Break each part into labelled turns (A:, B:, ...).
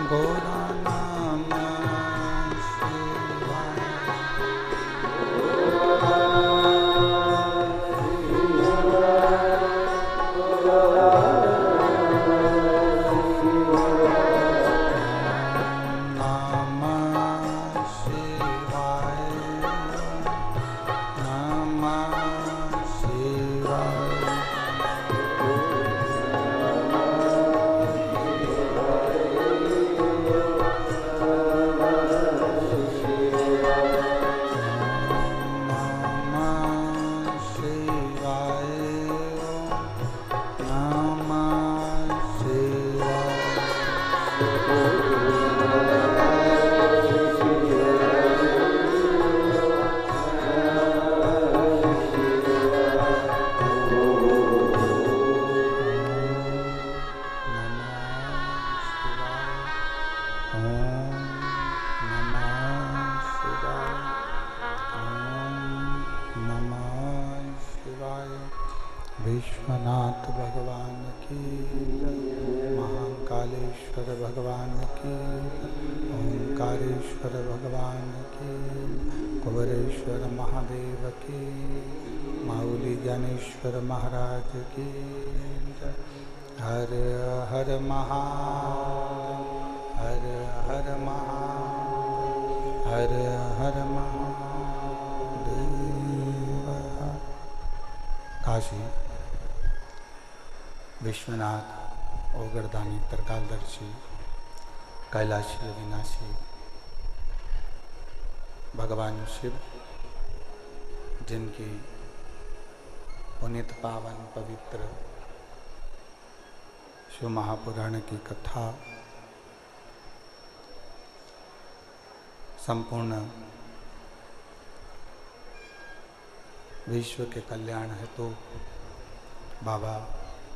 A: गौरा नमः शिवाय। विश्वनाथ भगवान की, महाकालेश्वर भगवान की, ओंकारेश्वर भगवान की, कुबेरेश्वर महादेव की, माऊली ज्ञानेश्वर महाराज की। हर हर महादेव, हर हर महादेव, हर हर महादेव। काशी विश्वनाथ ओगरदानी त्रिकालदर्शी कैलाशी अविनाशी भगवान शिव, जिनकी पुनीत पावन पवित्र शिव महापुराण की कथा संपूर्ण विश्व के कल्याण हेतु बाबा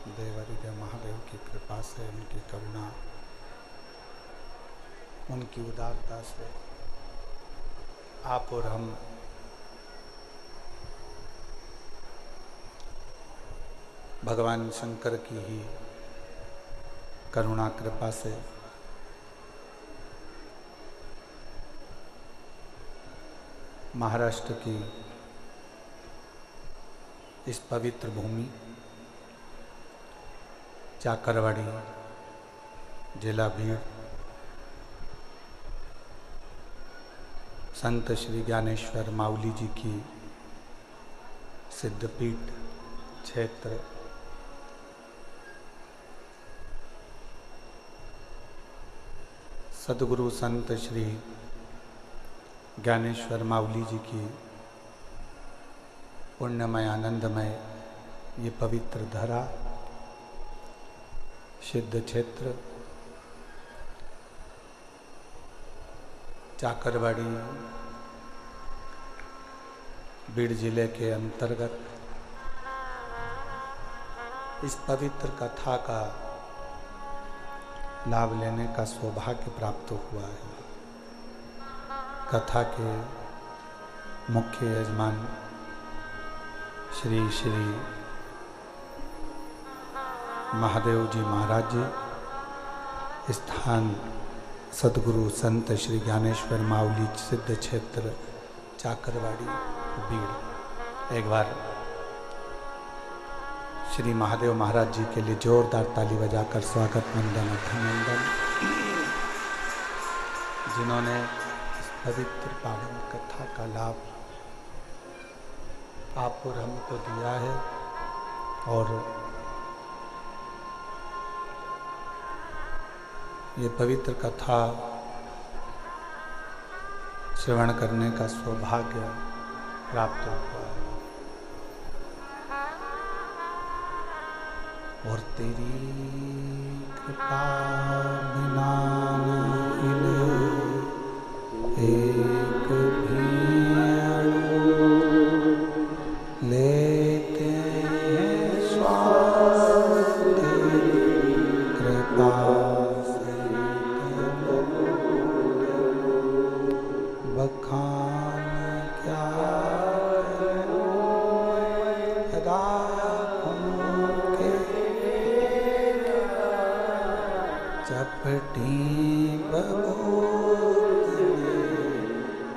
A: देवरिदेव महादेव की कृपा से, उनकी करुणा, उनकी उदारता से आप और हम भगवान शंकर की ही करुणा कृपा से महाराष्ट्र की इस पवित्र भूमि चाकरवाड़ी, जिला भीड़, संत श्री ज्ञानेश्वर माऊली जी की सिद्धपीठ क्षेत्र सद्गुरु संत श्री ज्ञानेश्वर माऊली जी की पुण्यमय आनंदमय ये पवित्र धरा, सिद्ध क्षेत्र चाकरवाड़ी बीड़ जिले के अंतर्गत इस पवित्र कथा का लाभ लेने का सौभाग्य प्राप्त हुआ है। कथा के मुख्य यजमान श्री श्री महादेव जी महाराज जी, स्थान सद्गुरु संत श्री ज्ञानेश्वर माऊली सिद्ध क्षेत्र चाकरवाड़ी बीड़। एक बार श्री महादेव महाराज जी के लिए जोरदार ताली बजाकर स्वागत वंदन अभिनंदन। जिन्होंने इस पवित्र पावन कथा का लाभ आप और हमको दिया है और ये पवित्र कथा श्रवण करने का सौभाग्य प्राप्त हुआ है। और तेरी कृपा बिना न हिले एक भी लेते हैं श्वास, तेरी कृपा बखान क्या चपटी प्रबोध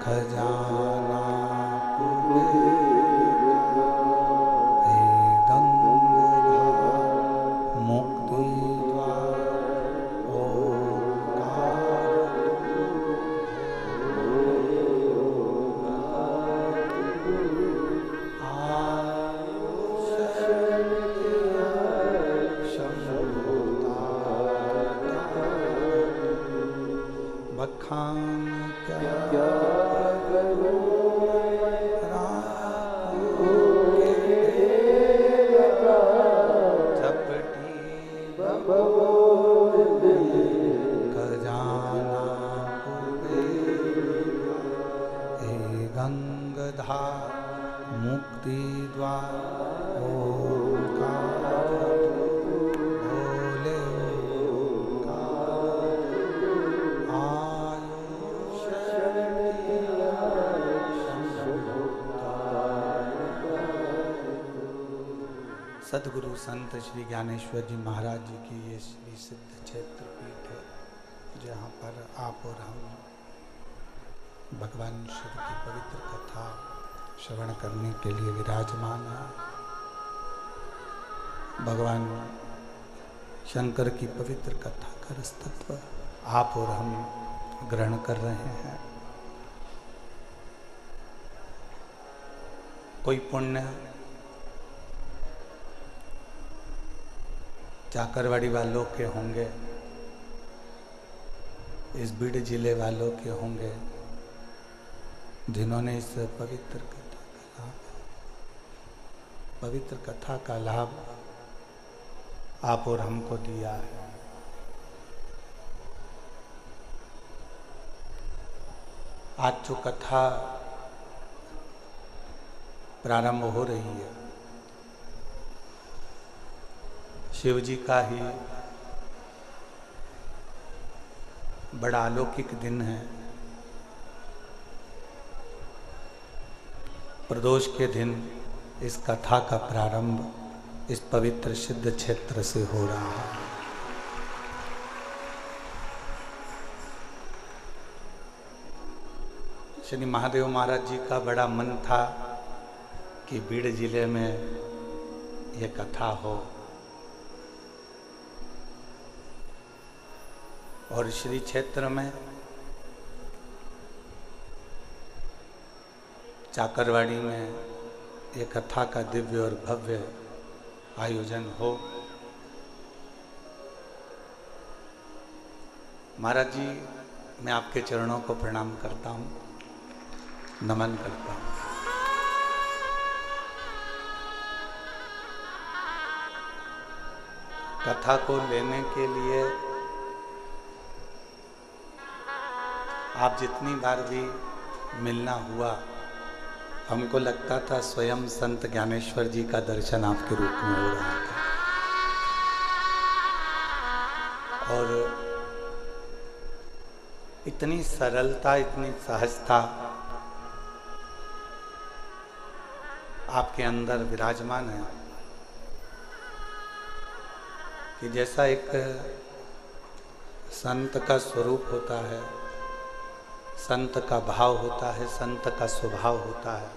A: खजाना हे गंगाधार मुक्ति द्वार बखान क्या चपटी खजाना हे गंगाधार मुक्ति द्वार सदगुरु संत श्री ज्ञानेश्वर जी महाराज जी की ये श्री सिद्ध क्षेत्र पीठ है, जहाँ पर आप और हम भगवान शिव की पवित्र कथा श्रवण करने के लिए विराजमान हैं। भगवान शंकर की पवित्र कथा का रसतत्व आप और हम ग्रहण कर रहे हैं। कोई पुण्य चाकरवाड़ी वालों के होंगे, इस बीड़ जिले वालों के होंगे, जिन्होंने इस पवित्र कथा का लाभ आप और हमको दिया है। आज जो कथा प्रारंभ हो रही है, शिव जी का ही बड़ा अलौकिक दिन है। प्रदोष के दिन इस कथा का प्रारंभ इस पवित्र सिद्ध क्षेत्र से हो रहा है। श्री महादेव महाराज जी का बड़ा मन था कि बीड़ जिले में यह कथा हो, और श्री क्षेत्र में चाकरवाड़ी में ये कथा का दिव्य और भव्य आयोजन हो। महाराज जी, मैं आपके चरणों को प्रणाम करता हूँ, नमन करता हूँ। कथा को लेने के लिए आप जितनी बार भी मिलना हुआ, हमको लगता था स्वयं संत ज्ञानेश्वर जी का दर्शन आपके रूप में हो रहा था। और इतनी सरलता, इतनी सहजता आपके अंदर विराजमान है कि जैसा एक संत का स्वरूप होता है, संत का भाव होता है, संत का स्वभाव होता है।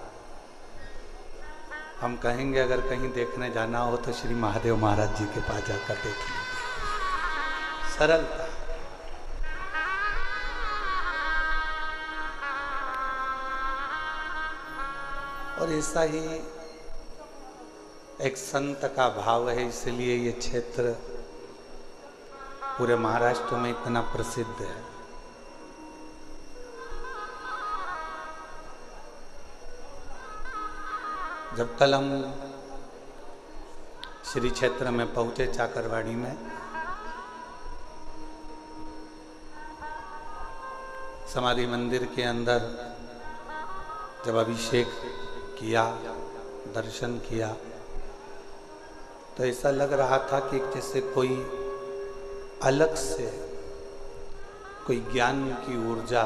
A: हम कहेंगे अगर कहीं देखने जाना हो तो श्री महादेव महाराज जी के पास जाकर देखिए। सरलता, और ऐसा ही एक संत का भाव है, इसलिए ये क्षेत्र पूरे महाराष्ट्र में इतना प्रसिद्ध है। जब कल हम श्री क्षेत्र में पहुंचे चाकरवाड़ी में, समाधि मंदिर के अंदर जब अभिषेक किया, दर्शन किया, तो ऐसा लग रहा था कि जैसे कोई अलग से कोई ज्ञान की ऊर्जा,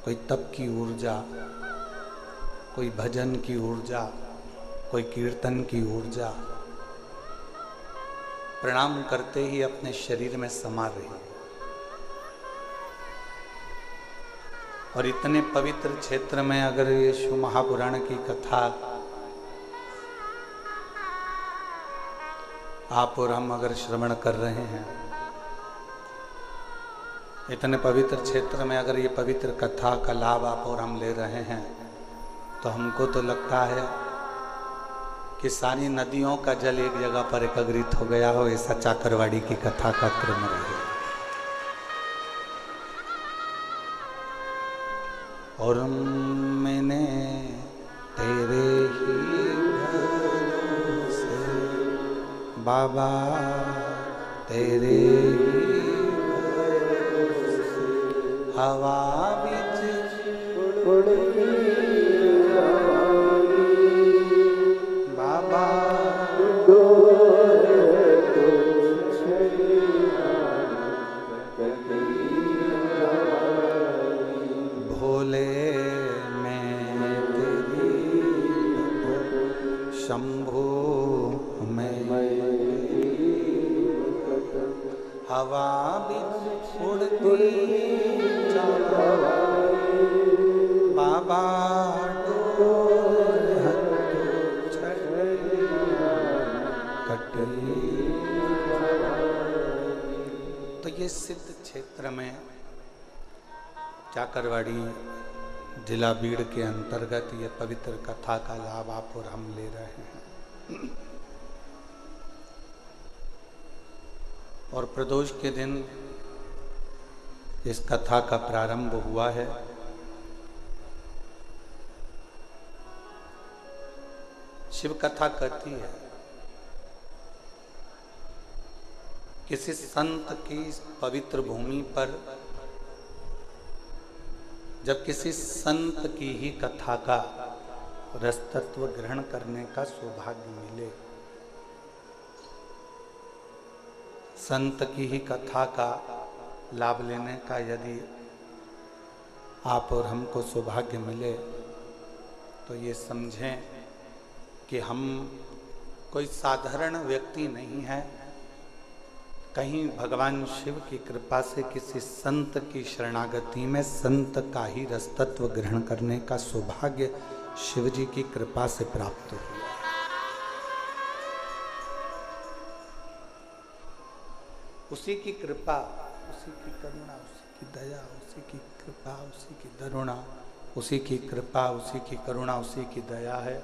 A: कोई तप की ऊर्जा, कोई भजन की ऊर्जा, कोई कीर्तन की ऊर्जा प्रणाम करते ही अपने शरीर में समा रही। और इतने पवित्र क्षेत्र में अगर ये शिव महापुराण की कथा आप और हम अगर श्रवण कर रहे हैं, इतने पवित्र क्षेत्र में अगर ये पवित्र कथा का लाभ आप और हम ले रहे हैं, तो हमको तो लगता है कि सारी नदियों का जल एक जगह पर एकत्रित हो गया हो, ऐसा चाकरवाड़ी की कथा का क्रम रहे। और मैंने तेरे ही भरोसे बाबा, तेरे ही भरोसे हवा बीच उड़ती बाबा भोले मैं तेरी शंभू मैं हवा बीच उड़ती बाबा तो ये सिद्ध क्षेत्र में चाकरवाड़ी जिला बीड़ के अंतर्गत ये पवित्र कथा का लाभ आप और हम ले रहे हैं। और प्रदोष के दिन इस कथा का प्रारंभ हुआ है। शिव कथा कहती है किसी संत की पवित्र भूमि पर जब किसी संत की ही कथा का रसतत्व ग्रहण करने का सौभाग्य मिले, संत की ही कथा का लाभ लेने का यदि आप और हमको सौभाग्य मिले, तो ये समझें कि हम कोई साधारण व्यक्ति नहीं है। कहीं भगवान शिव की कृपा से किसी संत की शरणागति में संत का ही रसतत्व ग्रहण करने का सौभाग्य शिव जी की कृपा से प्राप्त हुआ। उसी की कृपा, उसी की करुणा, उसी की दया, उसी की कृपा, उसी की करुणा, उसी की कृपा, उसी की करुणा, उसी की दया है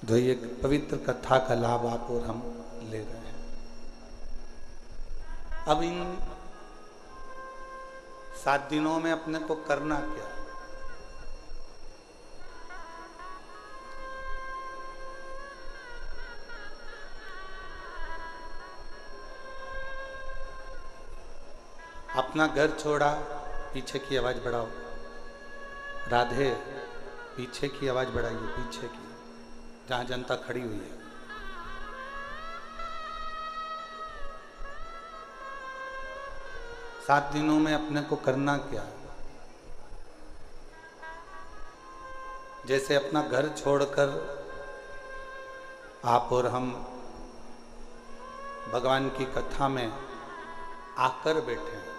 A: जो ये पवित्र कथा का लाभ आप और हम ले रहे हैं। अब इन 7 दिनों में अपने को करना क्या? अपना घर छोड़ा, पीछे की आवाज बढ़ाओ। राधे, पीछे की आवाज बढ़ाइए, पीछे की, जहां जनता खड़ी हुई है। सात दिनों में अपने को करना क्या? जैसे अपना घर छोड़कर आप और हम भगवान की कथा में आकर बैठे हैं,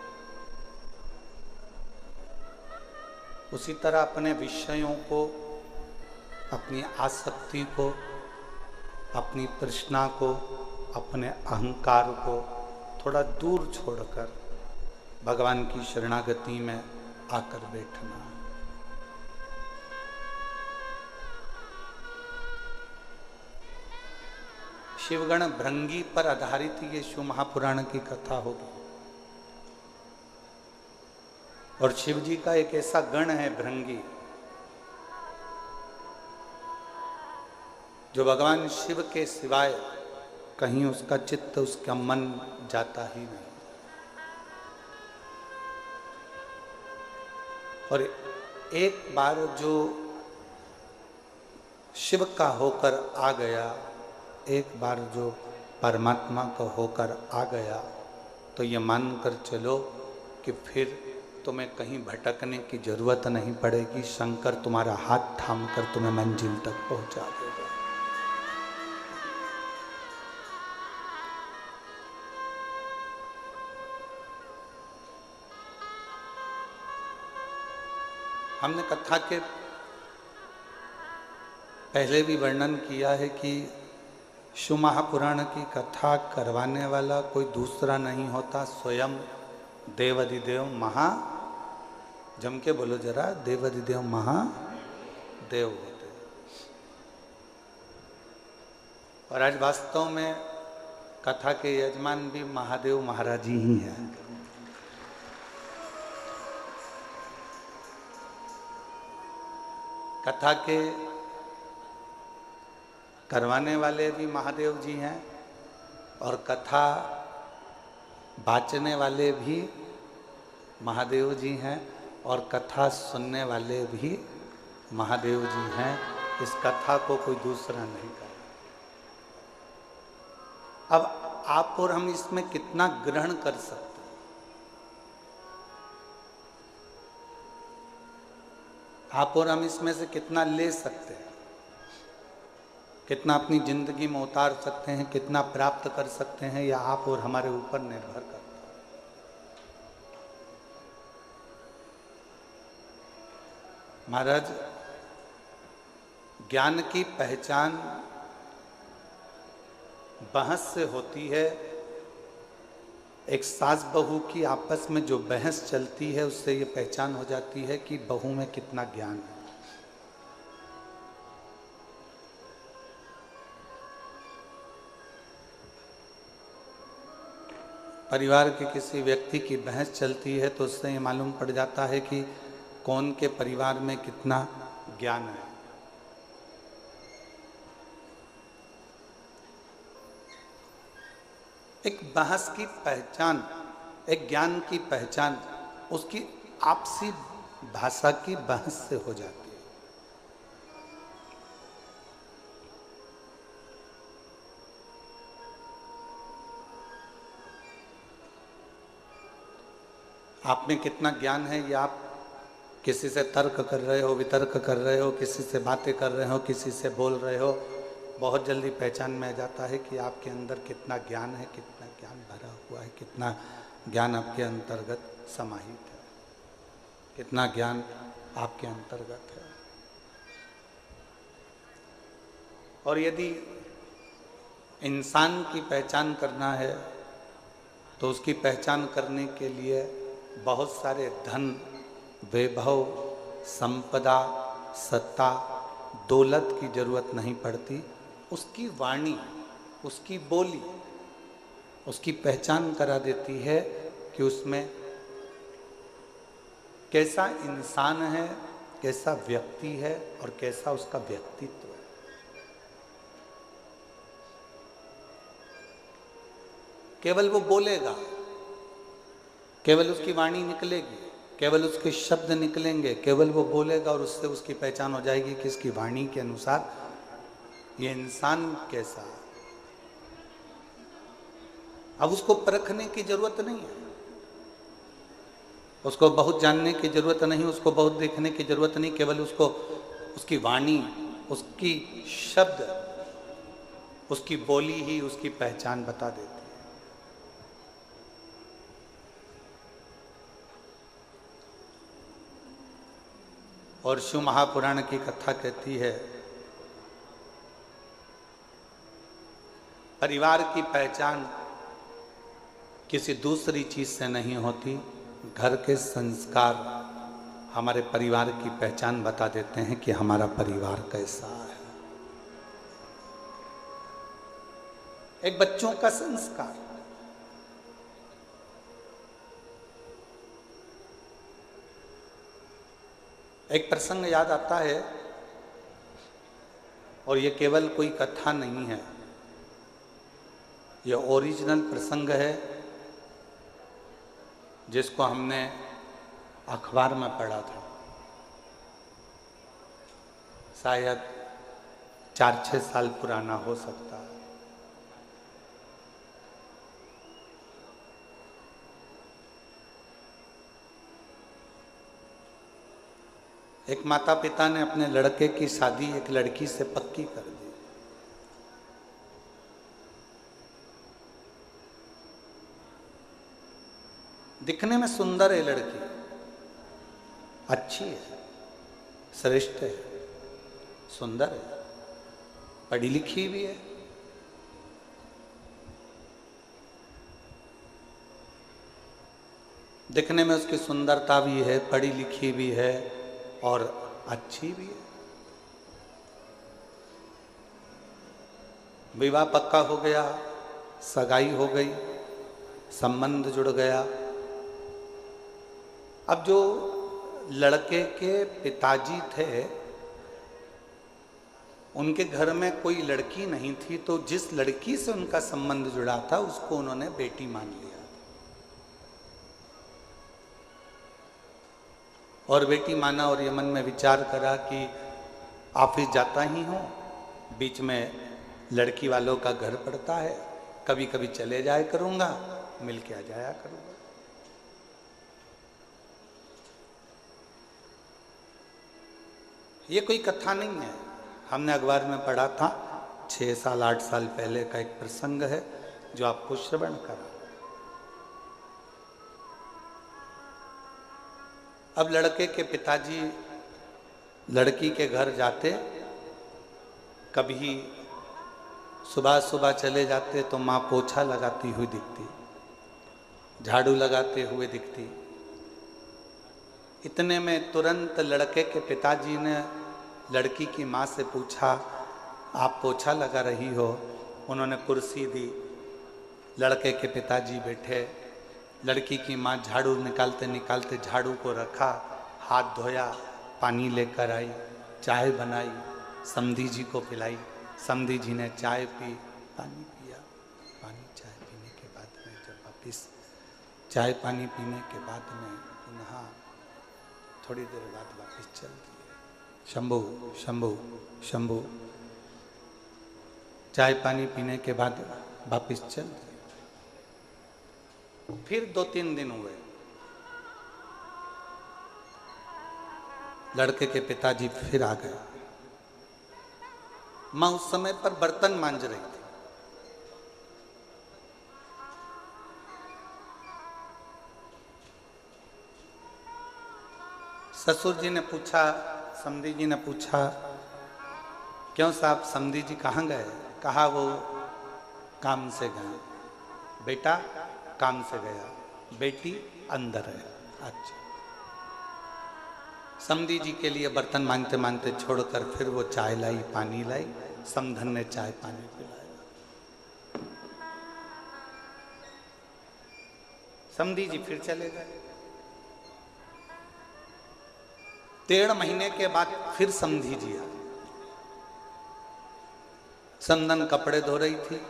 A: उसी तरह अपने विषयों को, अपनी आसक्ति को, अपनी तृष्णा को, अपने अहंकार को थोड़ा दूर छोड़कर भगवान की शरणागति में आकर बैठना। शिवगण भृंगी पर आधारित ये शिव महापुराण की कथा होगी। और शिव जी का एक ऐसा गण है भृंगी, जो भगवान शिव के सिवाय कहीं उसका चित्त, उसका मन जाता ही नहीं। और एक बार जो शिव का होकर आ गया, एक बार जो परमात्मा का होकर आ गया, तो ये मानकर चलो कि फिर तुम्हें कहीं भटकने की जरूरत नहीं पड़ेगी। शंकर तुम्हारा हाथ थामकर तुम्हें मंजिल तक पहुंचा देगा। हमने कथा के पहले भी वर्णन किया है कि शिव महापुराण की कथा करवाने वाला कोई दूसरा नहीं होता, स्वयं देवाधिदेव महा, जम के बोलो जरा, देवाधिदेव महादेव होते। और आज वास्तव में कथा के यजमान भी महादेव महाराज ही हैं। कथा के करवाने वाले भी महादेव जी हैं और कथा बाचने वाले भी महादेव जी हैं और कथा सुनने वाले भी महादेव जी हैं। इस कथा को कोई दूसरा नहीं कर। अब आप और हम इसमें कितना ग्रहण कर सकते हैं, आप और हम इसमें से कितना ले सकते हैं, कितना अपनी जिंदगी में उतार सकते हैं, कितना प्राप्त कर सकते हैं, या आप और हमारे ऊपर निर्भर करता है। महाराज, ज्ञान की पहचान बहस से होती है। एक सास बहू की आपस में जो बहस चलती है उससे ये पहचान हो जाती है कि बहू में कितना ज्ञान है। परिवार के किसी व्यक्ति की बहस चलती है तो उससे ये मालूम पड़ जाता है कि कौन के परिवार में कितना ज्ञान है। एक बहस की पहचान, एक ज्ञान की पहचान उसकी आपसी भाषा की बहस से हो जाती है। आप में कितना ज्ञान है ये आप किसी से तर्क कर रहे हो, वितर्क कर रहे हो, किसी से बातें कर रहे हो, किसी से बोल रहे हो, बहुत जल्दी पहचान में आ जाता है कि आपके अंदर कितना ज्ञान है, कितना ज्ञान भरा हुआ है, कितना ज्ञान आपके अंतर्गत समाहित है, कितना ज्ञान आपके अंतर्गत है। और यदि इंसान की पहचान करना है तो उसकी पहचान करने के लिए बहुत सारे धन, वैभव, संपदा, सत्ता, दौलत की जरूरत नहीं पड़ती। उसकी वाणी, उसकी बोली उसकी पहचान करा देती है कि उसमें कैसा इंसान है, कैसा व्यक्ति है और कैसा उसका व्यक्तित्व है। केवल वो बोलेगा, केवल उसकी वाणी निकलेगी, केवल उसके शब्द निकलेंगे, केवल वो बोलेगा और उससे उसकी पहचान हो जाएगी कि इसकी वाणी के अनुसार ये इंसान कैसा है। अब उसको परखने की जरूरत नहीं है, उसको बहुत जानने की जरूरत नहीं, उसको बहुत देखने की जरूरत नहीं, केवल उसको उसकी वाणी, उसकी शब्द, उसकी बोली ही उसकी पहचान बता देती है। और शिव महापुराण की कथा कहती है, परिवार की पहचान किसी दूसरी चीज से नहीं होती। घर के संस्कार हमारे परिवार की पहचान बता देते हैं कि हमारा परिवार कैसा है। एक बच्चों का संस्कार, एक प्रसंग याद आता है और ये केवल कोई कथा नहीं है, ये ओरिजिनल प्रसंग है जिसको हमने अखबार में पढ़ा था। शायद 4-6 साल पुराना हो सकता है। एक माता पिता ने अपने लड़के की शादी एक लड़की से पक्की कर दी। दिखने में सुंदर है लड़की, अच्छी है, श्रेष्ठ है, सुंदर है, पढ़ी लिखी भी है। दिखने में उसकी सुंदरता भी है, पढ़ी लिखी भी है और अच्छी भी है। विवाह पक्का हो गया, सगाई हो गई, संबंध जुड़ गया। अब जो लड़के के पिताजी थे, उनके घर में कोई लड़की नहीं थी, तो जिस लड़की से उनका संबंध जुड़ा था उसको उन्होंने बेटी मान लिया और बेटी माना। और ये मन में विचार करा कि ऑफिस जाता ही हूँ, बीच में लड़की वालों का घर पड़ता है, कभी कभी चले जाया करूँगा, मिल के आ जाया करूँगा। ये कोई कथा नहीं है, हमने अखबार में पढ़ा था, 6 साल 8 साल पहले का एक प्रसंग है जो आपको श्रवण करा। अब लड़के के पिताजी लड़की के घर जाते, कभी सुबह सुबह चले जाते तो माँ पोछा लगाती हुई दिखती, झाड़ू लगाते हुए दिखती। इतने में तुरंत लड़के के पिताजी ने लड़की की माँ से पूछा, आप पोछा लगा रही हो? उन्होंने कुर्सी दी, लड़के के पिताजी बैठे, लड़की की माँ झाड़ू निकालते निकालते झाड़ू को रखा, हाथ धोया, पानी लेकर आई, चाय बनाई, समधी जी को पिलाई। समधी जी ने चाय पी, पानी पिया। पानी चाय पीने के बाद में जब वापिस चाय पानी पीने के बाद में पुनः थोड़ी देर बाद वापिस चल दिए। शंभू शंभू शंभू। चाय पानी पीने के बाद वापिस चल दिए। फिर 2-3 दिन हुए, लड़के के पिताजी फिर आ गए। माँ उस समय पर बर्तन मांज रही थी। ससुर जी ने पूछा, समधी जी ने पूछा, क्यों साहब समधी जी कहाँ गए? कहा वो काम से गए। बेटा काम से गया, बेटी अंदर है। अच्छा। समधी जी के लिए बर्तन मांगते मांगते छोड़कर फिर वो चाय लाई, पानी लाई। समधन ने चाय पानी पिलाया। समधी जी फिर चले गए। 1.5 महीने के बाद फिर समधी जी आई। समधन कपड़े धो रही थी,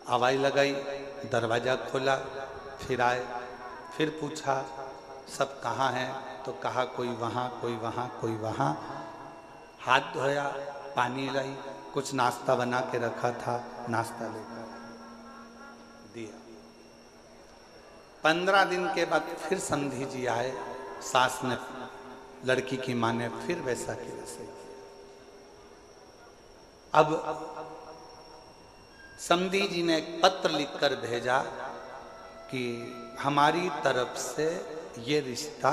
A: आवाज लगाई, दरवाजा खोला, फिर आए, फिर पूछा सब कहाँ हैं? तो कहा कोई वहाँ, कोई वहाँ, कोई वहाँ। हाथ धोया, पानी लाई, कुछ नाश्ता बना के रखा था, नाश्ता लेकर दिया। 15 दिन के बाद फिर समधी जी आए। सास ने, लड़की की माँ ने फिर वैसा के वैसे किया। अब समधी जी ने एक पत्र लिखकर भेजा कि हमारी तरफ से ये रिश्ता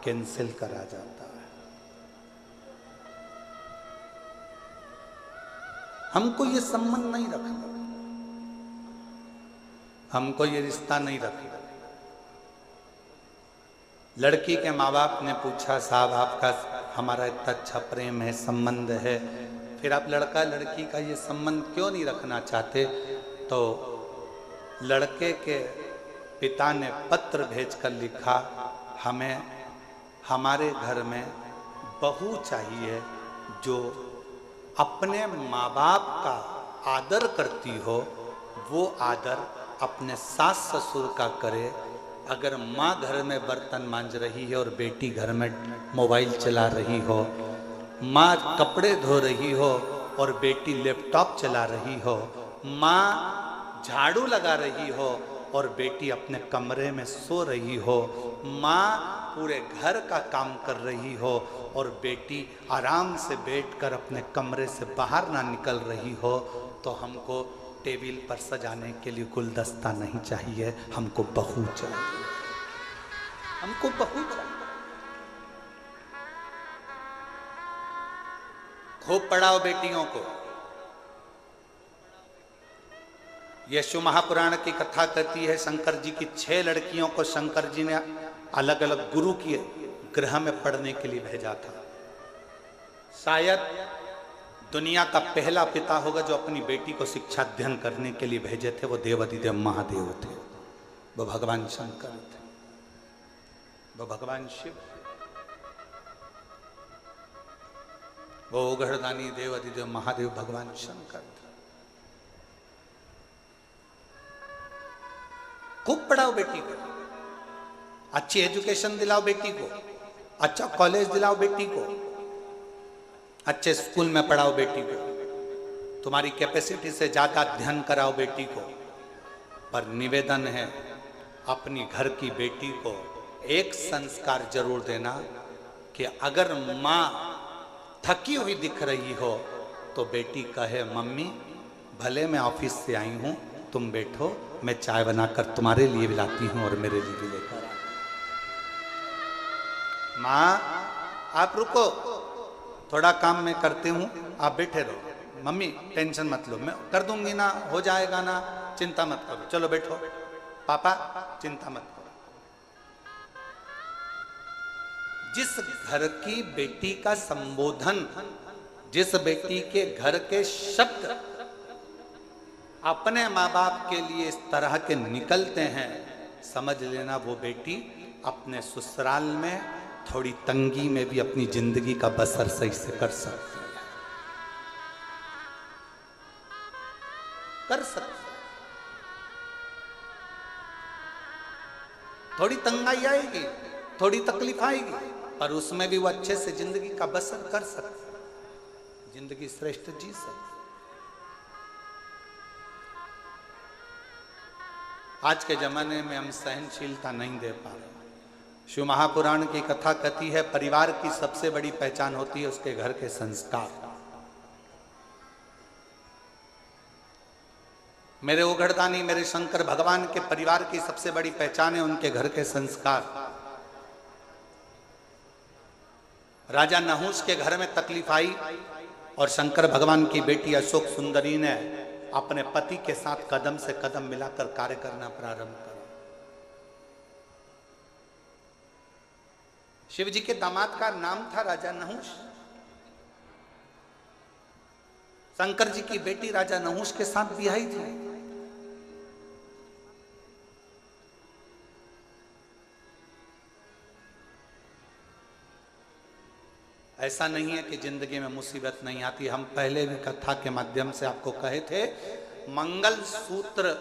A: कैंसिल करा जाता है, हमको ये संबंध नहीं रखना, हमको ये रिश्ता नहीं रखना। लड़की के माँ बाप ने पूछा, साहब आपका हमारा इतना अच्छा प्रेम है, संबंध है, फिर आप लड़का लड़की का ये संबंध क्यों नहीं रखना चाहते? तो लड़के के पिता ने पत्र भेजकर लिखा, हमें हमारे घर में बहू चाहिए जो अपने माँ बाप का आदर करती हो, वो आदर अपने सास ससुर का करे। अगर माँ घर में बर्तन मांज रही है और बेटी घर में मोबाइल चला रही हो, माँ कपड़े धो रही हो और बेटी लैपटॉप चला रही हो, माँ झाड़ू लगा रही हो और बेटी अपने कमरे में सो रही हो, माँ पूरे घर का काम कर रही हो और बेटी आराम से बैठकर अपने कमरे से बाहर ना निकल रही हो, तो हमको टेबल पर सजाने के लिए गुलदस्ता नहीं चाहिए, हमको बहू चाहिए, हमको बहू चाहिए। खूब पढ़ाओ बेटियों को। ये शिव महापुराण की कथा कहती है, शंकर जी की 6 लड़कियों को शंकर जी ने अलग अलग गुरु के गृह में पढ़ने के लिए भेजा था। शायद दुनिया का पहला पिता होगा जो अपनी बेटी को शिक्षा अध्ययन करने के लिए भेजे थे, वो देवाधिदेव महादेव थे, वो भगवान शंकर थे, वो भगवान शिव, वो उघड़दानी देवाधिदेव महादेव भगवान शंकर थे। खूब पढ़ाओ बेटी को, अच्छी एजुकेशन दिलाओ बेटी को, अच्छा कॉलेज दिलाओ बेटी को, अच्छे स्कूल में पढ़ाओ बेटी को, तुम्हारी कैपेसिटी से ज्यादा अध्ययन कराओ बेटी को। पर निवेदन है, अपनी घर की बेटी को एक संस्कार जरूर देना कि अगर माँ थकी हुई दिख रही हो तो बेटी कहे, मम्मी भले मैं ऑफिस से आई हूं, तुम बैठो, मैं चाय बनाकर तुम्हारे लिए भी लाती हूं और मेरे लिए भी लेकर आ। माँ आप रुको, थोड़ा काम मैं करती हूँ, आप बैठे रहो। मम्मी टेंशन मत लो, मैं कर दूंगी ना, हो जाएगा ना, चिंता मत करो, चलो बैठो। पापा चिंता मत करो। जिस घर की बेटी का संबोधन, जिस बेटी के घर के शब्द अपने माँ बाप के लिए इस तरह के निकलते हैं, समझ लेना वो बेटी अपने ससुराल में थोड़ी तंगी में भी अपनी जिंदगी का बसर सही से कर सकती है, कर सकती है। थोड़ी तंगाई आएगी, थोड़ी तकलीफ आएगी, पर उसमें भी वो अच्छे से जिंदगी का बसर कर सकती है, जिंदगी श्रेष्ठ जी सकती। आज के जमाने में हम सहनशीलता नहीं दे पा रहे। शिव महापुराण की कथा कहती है, परिवार की सबसे बड़ी पहचान होती है उसके घर के संस्कार। मेरे उघड़दानी, मेरे शंकर भगवान के परिवार की सबसे बड़ी पहचान है उनके घर के संस्कार। राजा नहुष के घर में तकलीफ आई और शंकर भगवान की बेटी अशोक सुंदरी ने अपने पति के साथ कदम से कदम मिलाकर कार्य करना प्रारंभ करा। शिव जी के दामाद का नाम था राजा नहुष। शंकर जी की बेटी राजा नहुष के साथ ब्याही थी। ऐसा नहीं है कि जिंदगी में मुसीबत नहीं आती। हम पहले भी कथा के माध्यम से आपको कहे थे, मंगल सूत्र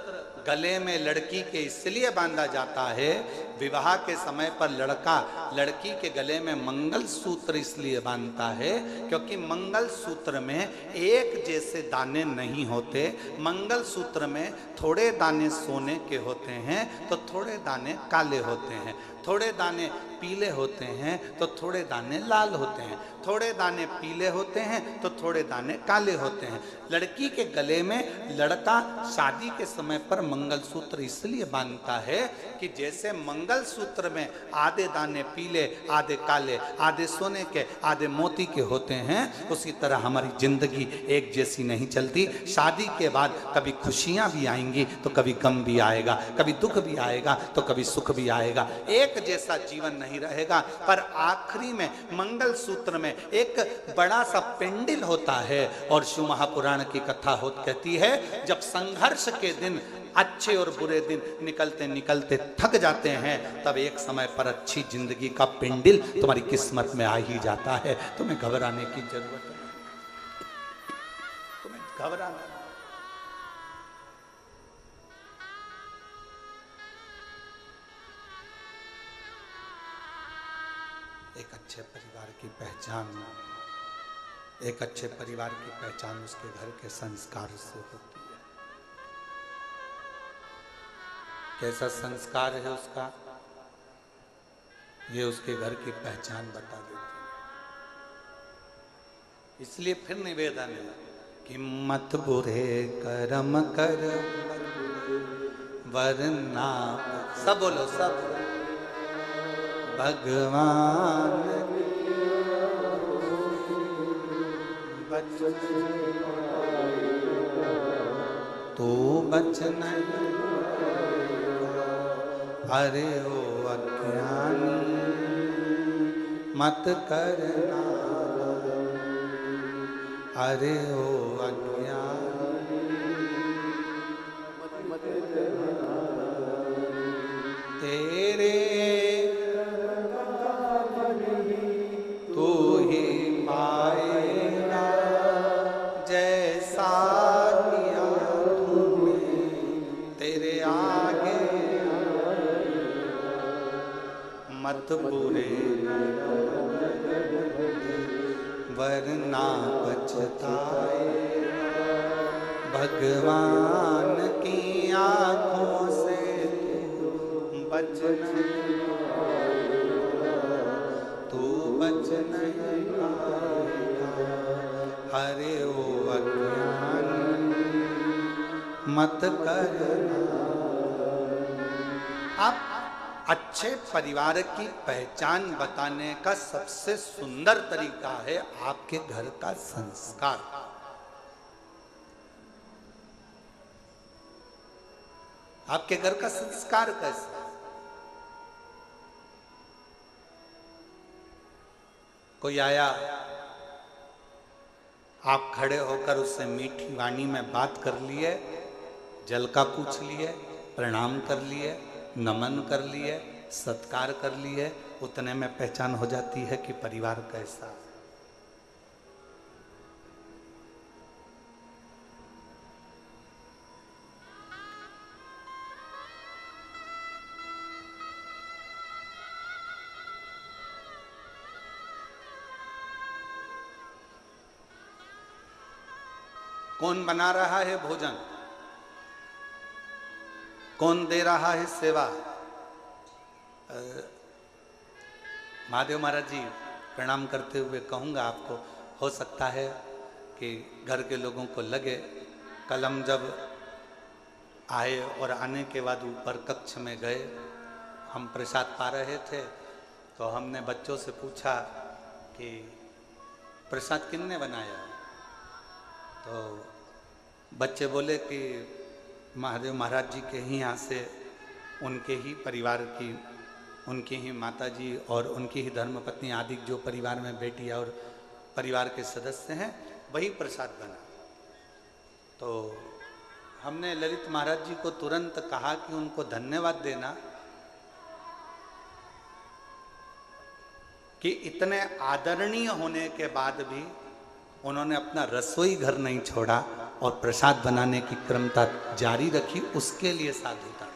A: गले में लड़की के इसलिए बांधा जाता है, विवाह के समय पर लड़का लड़की के गले में मंगल सूत्र इसलिए बांधता है क्योंकि मंगल सूत्र में एक जैसे दाने नहीं होते। मंगल सूत्र में थोड़े दाने सोने के होते हैं तो थोड़े दाने काले होते हैं, थोड़े दाने पीले होते हैं तो थोड़े दाने लाल होते हैं, थोड़े दाने पीले होते हैं तो थोड़े दाने काले होते हैं। लड़की के गले में लड़का शादी के समय पर मंगलसूत्र इसलिए बांधता है कि जैसे मंगलसूत्र में आधे दाने पीले, आधे काले, आधे सोने के, आधे मोती के होते हैं, उसी तरह हमारी जिंदगी एक जैसी नहीं चलती। शादी के बाद कभी खुशियां भी आएंगी तो कभी गम भी आएगा, कभी दुख भी आएगा तो कभी सुख भी आएगा। एक जैसा जीवन नहीं रहेगा। पर आखिरी में मंगल सूत्र में एक बड़ा सा पेंडिल होता है और शिव महापुराण की कथा कहती है, जब संघर्ष के दिन, अच्छे और बुरे दिन निकलते निकलते थक जाते हैं, तब एक समय पर अच्छी जिंदगी का पेंडिल तुम्हारी किस्मत में आ ही जाता है। तुम्हें घबराने की जरूरत नहीं, तुम्हें घबराना। एक अच्छे परिवार की पहचान, एक अच्छे परिवार की पहचान उसके घर के संस्कार से होती है। कैसा संस्कार है उसका, ये उसके घर की पहचान बता देती है। इसलिए फिर निवेदन है कि मत बुरे कर्म कर वरना, सब बोलो सब, भगवान तू बच नहीं, अरे ओ अज्ञानी मत करना, अरे ओ अज्ञानी तेरे तू ही पाएगा जैसा किया तूने, तेरे आगे मत बुरे वरना पछताए, भगवान की आंखों से बच नहीं, तू बच नहीं पाएगा, अरे ओ अज्ञानी मत करना। आप अच्छे परिवार की पहचान बताने का सबसे सुंदर तरीका है आपके घर का संस्कार। आपके घर का संस्कार कैसा? कोई आया, आप खड़े होकर उससे मीठी वाणी में बात कर लिए, जल का पूछ लिए, प्रणाम कर लिए, नमन कर लिए, सत्कार कर लिए, उतने में पहचान हो जाती है कि परिवार कैसा है। कौन बना रहा है भोजन, कौन दे रहा है सेवा? महादेव महाराज जी प्रणाम करते हुए कहूँगा आपको, हो सकता है कि घर के लोगों को लगे, कल हम जब आए और आने के बाद ऊपर कक्ष में गए, हम प्रसाद पा रहे थे, तो हमने बच्चों से पूछा कि प्रसाद किसने बनाया? तो बच्चे बोले कि महादेव महाराज जी के ही यहाँ से, उनके ही परिवार की, उनकी ही माता जी और उनकी ही धर्मपत्नी आदि जो परिवार में बेटी और परिवार के सदस्य हैं, वही प्रसाद बना। तो हमने ललित महाराज जी को तुरंत कहा कि उनको धन्यवाद देना कि इतने आदरणीय होने के बाद भी उन्होंने अपना रसोई घर नहीं छोड़ा और प्रसाद बनाने की क्रमता जारी रखी, उसके लिए साधुता।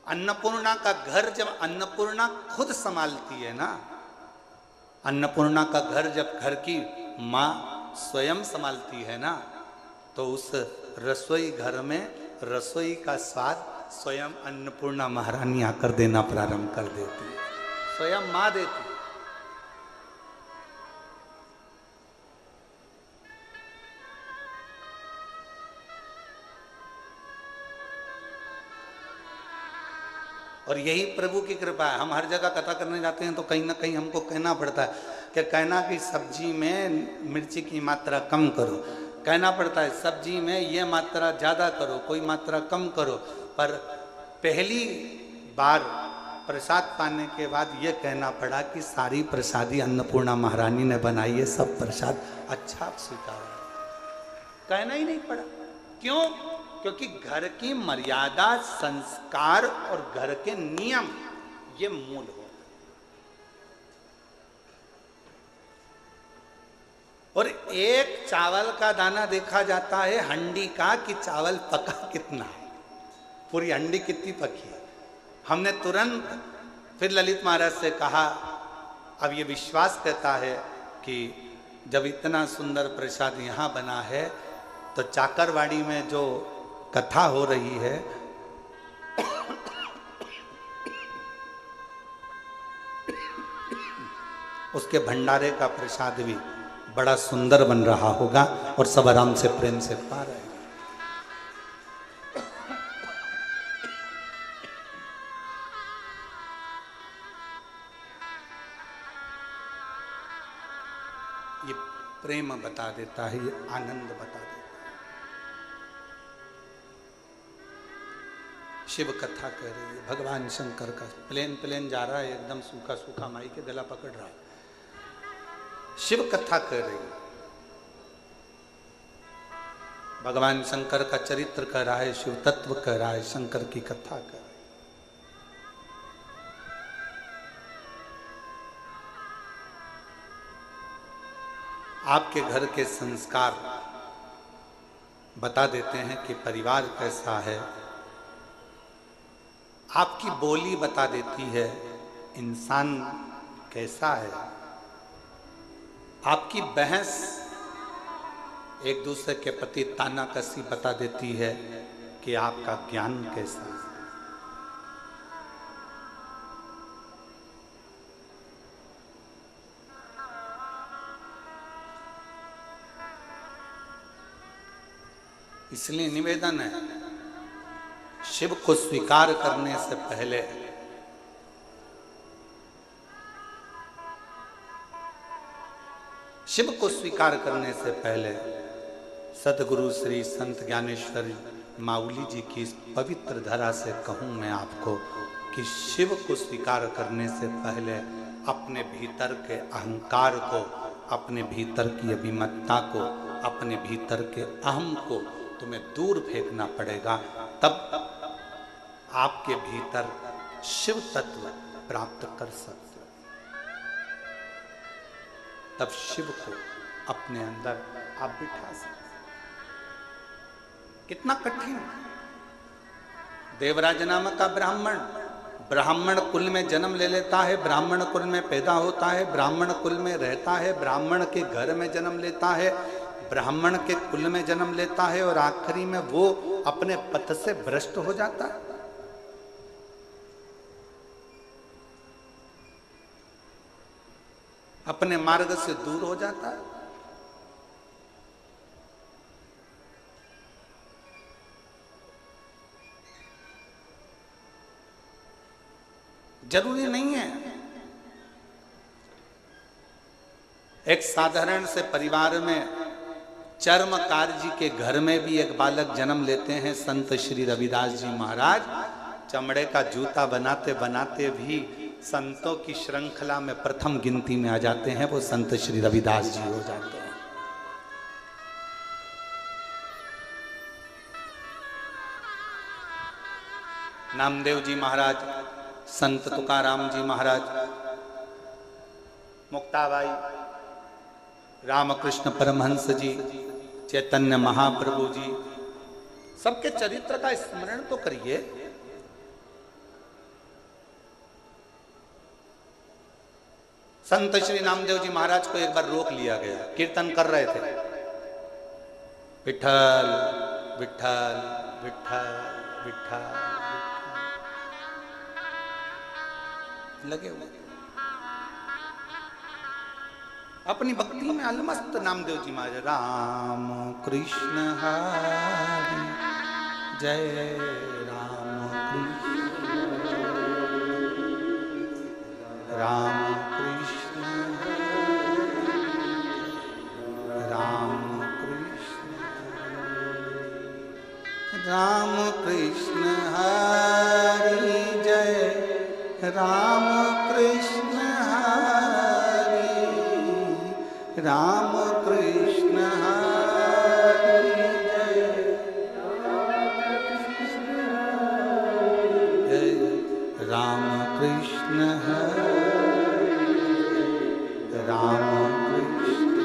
A: अन्नपूर्णा का घर जब अन्नपूर्णा खुद संभालती है ना, अन्नपूर्णा का घर जब घर की माँ स्वयं संभालती है ना, तो उस रसोई घर में रसोई का स्वाद स्वयं अन्नपूर्णा महारानी आकर देना प्रारंभ कर देती है, स्वयं माँ देती है। और यही प्रभु की कृपा है। हम हर जगह कथा करने जाते हैं तो कहीं ना कहीं हमको कहना पड़ता है कि कहना कि सब्जी में मिर्ची की मात्रा कम करो, कहना पड़ता है सब्जी में ये मात्रा ज़्यादा करो, कोई मात्रा कम करो। पर पहली बार प्रसाद पाने के बाद ये कहना पड़ा कि सारी प्रसादी अन्नपूर्णा महारानी ने बनाई है, सब प्रसाद अच्छा स्वीकार। कहना ही नहीं पड़ा। क्यों? क्योंकि घर की मर्यादा, संस्कार और घर के नियम ये मूल हो। और एक चावल का दाना देखा जाता है हंडी का कि चावल पका कितना है, पूरी हंडी कितनी पकी है। हमने तुरंत फिर ललित महाराज से कहा, अब ये विश्वास कहता है कि जब इतना सुंदर प्रसाद यहाँ बना है तो चाकरवाड़ी में जो कथा हो रही है उसके भंडारे का प्रसाद भी बड़ा सुंदर बन रहा होगा और सब आराम से प्रेम से पा रहे हैं। ये प्रेम बता देता है, ये आनंद बता देता है। शिव कथा कह रही है, भगवान शंकर का प्लेन जा रहा है, एकदम सूखा सूखा माई के गला पकड़ रहा है। शिव कथा कह रही है, भगवान शंकर का चरित्र कह रहा है, शिव तत्व कह रहा है, शंकर की कथा कह रहा है। आपके घर के संस्कार बता देते हैं कि परिवार कैसा है। आपकी बोली बता देती है इंसान कैसा है। आपकी बहस एक दूसरे के प्रति तानाकसी बता देती है कि आपका ज्ञान कैसा है। इसलिए निवेदन है, शिव को स्वीकार करने से पहले शिव को स्वीकार करने से पहले सदगुरु श्री संत ज्ञानेश्वर माउली जी की इस पवित्र धरा से कहूं मैं आपको कि शिव को स्वीकार करने से पहले अपने भीतर के अहंकार को, अपने भीतर की अभिमतता को, अपने भीतर के अहम को तुम्हें दूर फेंकना पड़ेगा। तब आपके भीतर शिव तत्व प्राप्त कर सकते हो। तब शिव को अपने अंदर आप बिठा सकते। कितना कठिन। देवराज नामक का ब्राह्मण कुल में जन्म ले लेता है, ब्राह्मण कुल में पैदा होता है, ब्राह्मण कुल में रहता है, ब्राह्मण के घर में जन्म लेता है, ब्राह्मण के कुल में जन्म लेता है और आखिरी में वो अपने पथ से भ्रष्ट हो जाता है। अपने मार्ग से दूर हो जाता है। जरूरी नहीं है एक साधारण से परिवार में चर्मकार जी के घर में भी एक बालक जन्म लेते हैं। संत श्री रविदास जी महाराज चमड़े का जूता बनाते बनाते भी संतों की श्रृंखला में प्रथम गिनती में आ जाते हैं। वो संत श्री रविदास जी हो जाते हैं। नामदेव जी महाराज, संत तुकाराम जी महाराज, मुक्ताबाई, रामकृष्ण परमहंस जी, चैतन्य महाप्रभु जी, सबके चरित्र का स्मरण तो करिए। संत श्री नामदेव जी महाराज को एक बार रोक लिया गया, कीर्तन कर रहे थे, विठल विठल विठल विठल लगे हुए अपनी भक्ति में अलमस्त। नामदेव जी महाराज राम कृष्ण हरि जय राम कृष्ण राम कृष्ण राम कृष्ण राम कृष्ण हरि जय राम कृष्ण राम कृष्ण हरि जय राम कृष्ण हरि राम कृष्ण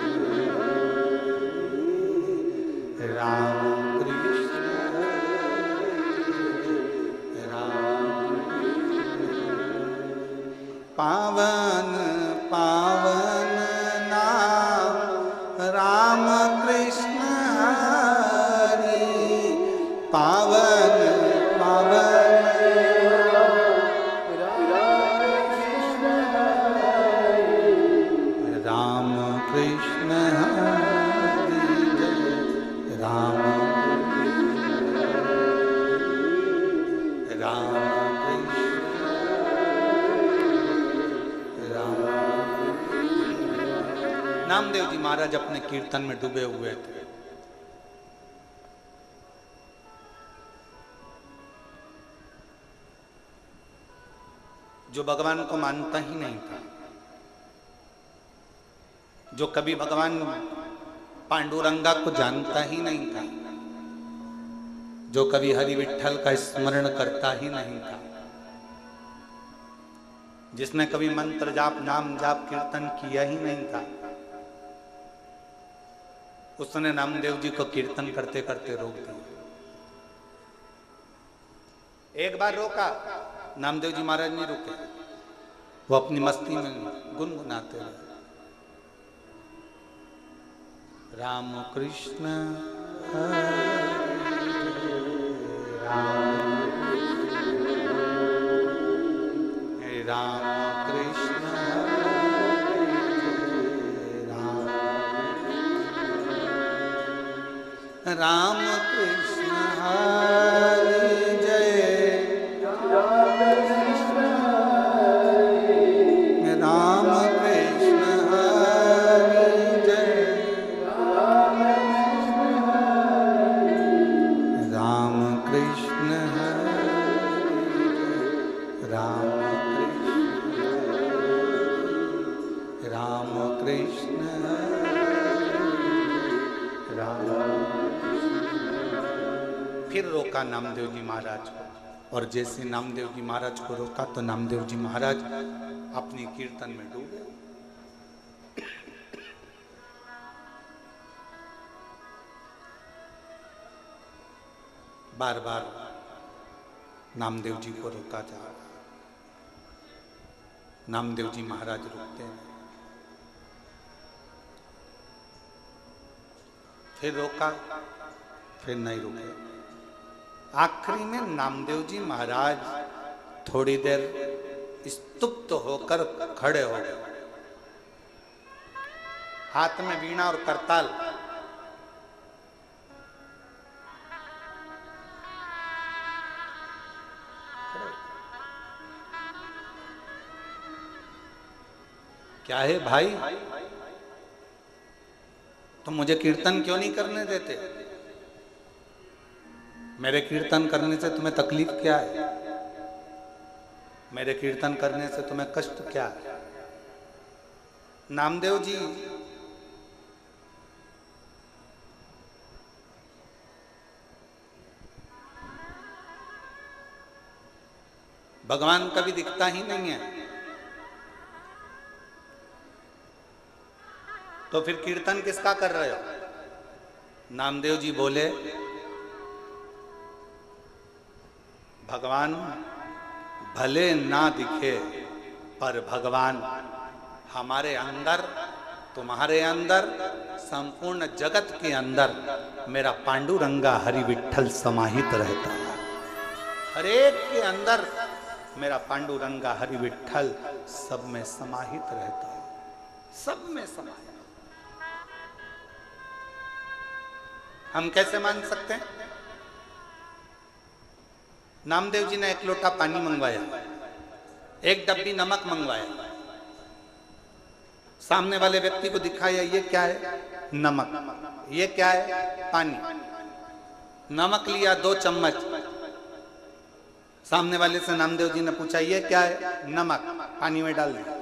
A: राम कृष्ण राम पावन पावन राम कृष्ण हरि पावन पावन राम कृष्ण हरि राम राम कृष्ण राम नामदेव जी महाराज अपने कीर्तन में डूबे हुए थे। जो भगवान को मानता ही नहीं था, जो कभी भगवान पांडुरंगा को जानता ही नहीं था, जो कभी हरि विठ्ठल का स्मरण करता ही नहीं था, जिसने कभी मंत्र जाप नाम जाप कीर्तन किया ही नहीं था, उसने नामदेव जी को कीर्तन करते करते रोक दिया। एक बार रोका, नामदेव जी महाराज नहीं रुके, वो अपनी मस्ती में गुनगुनाते रहे, राम कृष्ण हरे राम कृष्ण राम कृष्ण हरे जय, राम कृष्ण हरे जय, राम कृष्ण राम कृष्ण फिर रोका नामदेव जी महाराज को, और जैसे नामदेव जी महाराज को रोका तो नामदेव जी महाराज अपनी कीर्तन में डूबे। बार बार नामदेव जी को रोका जा रहा, नामदेव जी महाराज रुकते हैं, फिर रोका, फिर नहीं रुके। आखिरी में नामदेव जी महाराज थोड़ी देर स्तुप्त होकर खड़े हो गए, हाथ में वीणा और करताल, क्या है भाई, तुम मुझे कीर्तन क्यों नहीं करने देते? मेरे कीर्तन करने से तुम्हें तकलीफ क्या है? मेरे कीर्तन करने से तुम्हें कष्ट क्या है? नामदेव जी भगवान कभी दिखता ही नहीं है, तो फिर कीर्तन किसका कर रहे हो? नामदेव जी बोले, भगवान भले ना दिखे पर भगवान हमारे अंदर, तुम्हारे अंदर, संपूर्ण जगत के अंदर मेरा पांडुरंगा हरि विठ्ठल समाहित रहता है। हरेक के अंदर मेरा पांडुरंगा हरि विठ्ठल सब में समाहित रहता है, सब में समाहित। हम कैसे मान सकते हैं? नामदेव जी ने एक लोटा पानी मंगवाया, एक डब्बी नमक मंगवाया, सामने वाले व्यक्ति को दिखाया, ये क्या है? नमक। ये क्या है? पानी। नमक लिया 2 चम्मच, सामने वाले से नामदेव जी ने पूछा, ये क्या है? नमक। पानी में डाल दिया।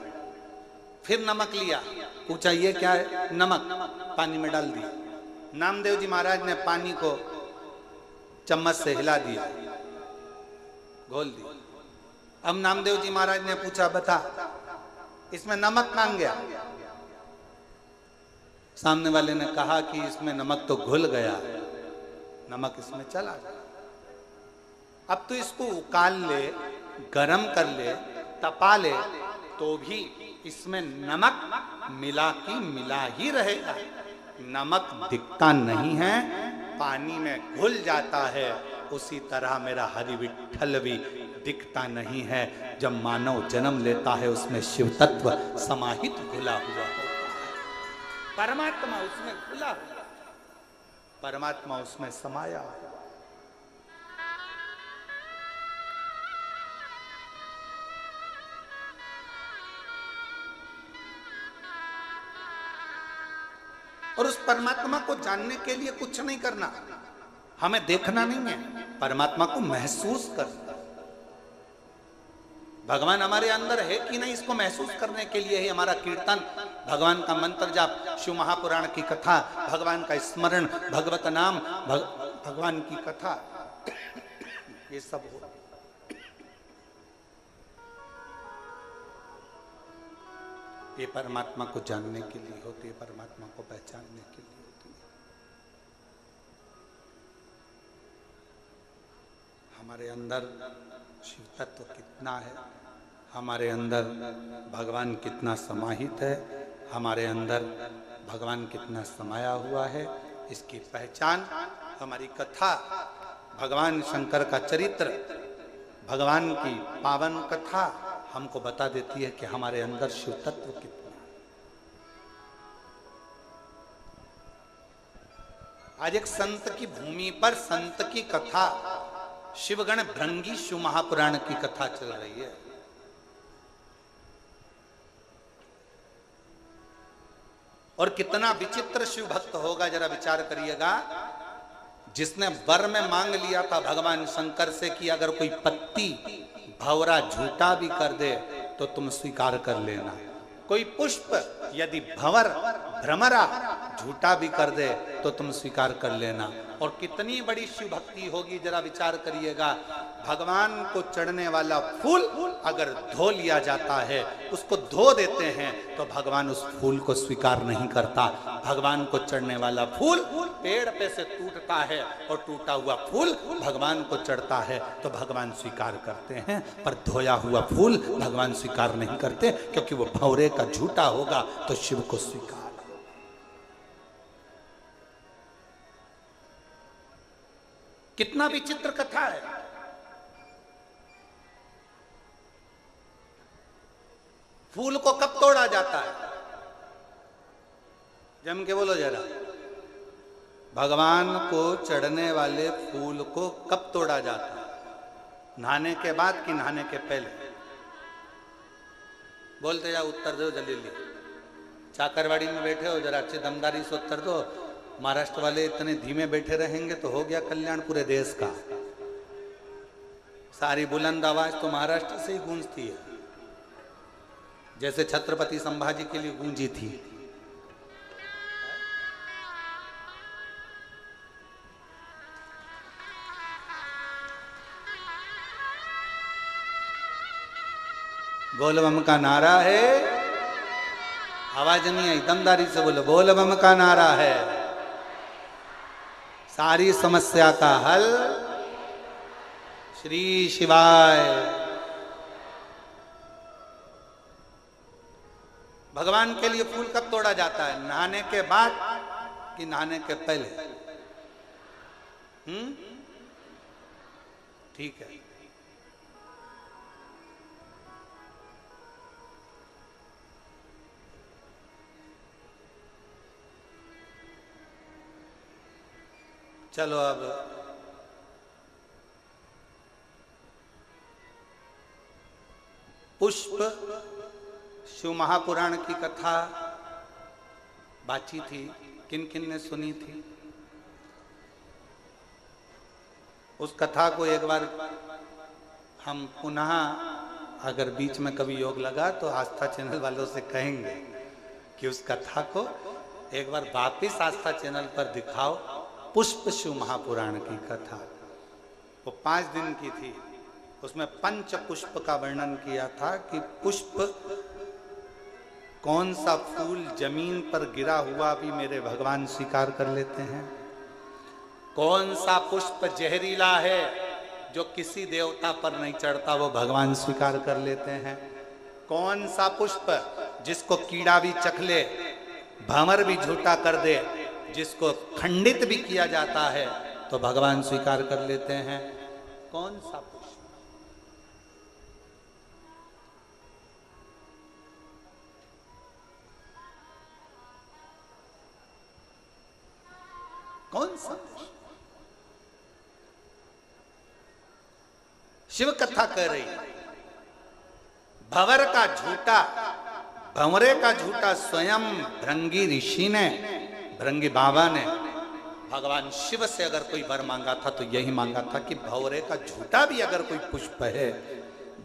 A: फिर नमक लिया, पूछा, ये क्या है? नमक। पानी में डाल दिया। नामदेव जी महाराज ने पानी को चम्मच से हिला दिया, घोल दिया। अब नामदेव जी महाराज ने पूछा, बता इसमें नमक कहां गया? सामने वाले ने कहा कि इसमें नमक तो घुल गया, नमक इसमें चला गया। अब तो इसको उकाल ले, गरम कर ले, तपा ले, तो भी इसमें नमक मिला की मिला ही रहेगा। नमक दिखता नहीं है, पानी में घुल जाता है। उसी तरह मेरा हरि विठ्ठल भी दिखता नहीं है। जब मानव जन्म लेता है उसमें शिव तत्व समाहित घुला हुआ होता है। परमात्मा उसमें घुला हुआ, परमात्मा उसमें समाया हुआ। और उस परमात्मा को जानने के लिए कुछ नहीं करना, हमें देखना नहीं है, परमात्मा को महसूस करना। भगवान हमारे अंदर है कि नहीं, इसको महसूस करने के लिए ही हमारा कीर्तन, भगवान का मंत्र जाप, शिव महापुराण की कथा, भगवान का स्मरण, भगवत नाम, भगवान की कथा, ये सब हो। ये परमात्मा को जानने के लिए होती है, परमात्मा को पहचानने के लिए होती है। हमारे अंदर शिव तत्व कितना है, हमारे अंदर भगवान कितना समाहित है, हमारे अंदर भगवान कितना समाया हुआ है, इसकी पहचान हमारी कथा, भगवान शंकर का चरित्र, भगवान की पावन कथा हमको बता देती है कि हमारे अंदर शिव तत्व कितना है। आज एक संत की भूमि पर संत की कथा, शिवगण भृंगी शिव महापुराण की कथा चल रही है। और कितना विचित्र शिव भक्त होगा, जरा विचार करिएगा, जिसने वर में मांग लिया था भगवान शंकर से कि अगर कोई पत्ती भंवरा झूठा भी कर दे तो तुम स्वीकार कर लेना, कोई पुष्प यदि भंवर भ्रमरा झूठा भी कर दे तो तुम स्वीकार कर लेना। और कितनी बड़ी शिव भक्ति होगी, जरा विचार करिएगा, भगवान को चढ़ने वाला फूल अगर धो लिया जाता है, उसको धो देते हैं तो भगवान उस फूल को स्वीकार नहीं करता। भगवान को चढ़ने वाला फूल पेड़ पे से टूटता है और टूटा हुआ फूल भगवान को चढ़ता है तो भगवान स्वीकार करते हैं, पर धोया हुआ फूल भगवान स्वीकार नहीं करते, क्योंकि वो भंवरे का झूठा होगा तो शिव को स्वीकार। कितना विचित्र कथा है। फूल को कब तोड़ा जाता है, जम के बोलो जरा, भगवान को चढ़ने वाले फूल को कब तोड़ा जाता है, नहाने के बाद कि नहाने के पहले? बोलते जाओ, उत्तर दो जल्दी। चाकरवाड़ी में बैठे हो, जरा अच्छी दमदारी से उत्तर दो। महाराष्ट्र वाले इतने धीमे बैठे रहेंगे तो हो गया कल्याण पूरे देश का। सारी बुलंद आवाज तो महाराष्ट्र से ही गूंजती है, जैसे छत्रपति संभाजी के लिए गूंजी थी। बोल बम का नारा है, आवाज नहीं आई, दमदारी से बोलो, बोल बम का नारा है, सारी समस्या का हल श्री शिवाय। भगवान के लिए फूल कब तोड़ा जाता है, नहाने के बाद कि नहाने के पहले? ठीक है। चलो अब पुष्प शिव महापुराण की कथा बाची थी, किन किन ने सुनी थी? उस कथा को एक बार हम पुनः, अगर बीच में कभी योग लगा तो आस्था चैनल वालों से कहेंगे कि उस कथा को एक बार वापिस आस्था चैनल पर दिखाओ। पुष्प शिव महापुराण की कथा वो 5 दिन की थी। उसमें पंच पुष्प का वर्णन किया था कि पुष्प, कौन सा फूल जमीन पर गिरा हुआ भी मेरे भगवान स्वीकार कर लेते हैं, कौन सा पुष्प जहरीला है जो किसी देवता पर नहीं चढ़ता वो भगवान स्वीकार कर लेते हैं, कौन सा पुष्प जिसको कीड़ा भी चख ले, भंवर भी झूठा कर दे, जिसको खंडित भी किया जाता है तो भगवान स्वीकार कर लेते हैं, कौन सा पुष्प? कौन सा पुष्प? शिव कथा कह रही, भंवर का झूठा, भंवरे का झूठा स्वयं भृंगी ऋषि ने भृंगी बाबा ने भगवान शिव से अगर कोई वर मांगा था तो यही मांगा था कि भंवरे का झूठा भी अगर कोई पुष्प है,